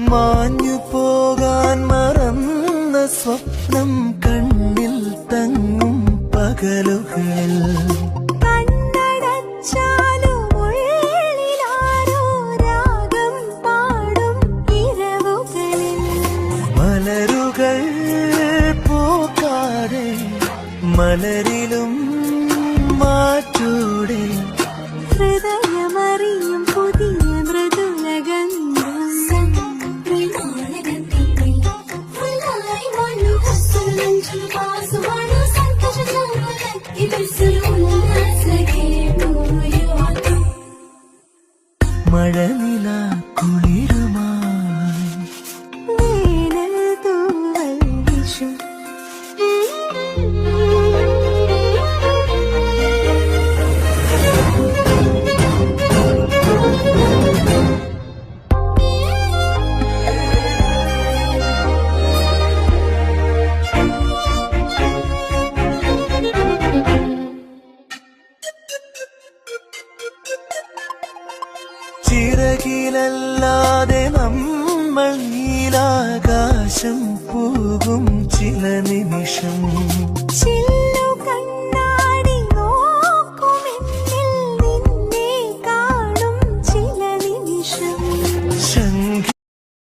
മാഞ്ഞു പോകാൻ മറന്ന സ്വപ്നം കണ്ണിൽ തങ്ങും പകലുകളിൽ മലരുകൾ പൂക്കാതെ മലരിലും മാറ്റൂടെ ഹൃദയമറിയും പുതിയ മൃദുലഗന്ധം മഴനില കുളിരുമായി വേനൽ തൂവൽ വിഷു ചിറകിലല്ലാതെ നമ്മൾ നീലാകാശം പോകും ചില നിമിഷം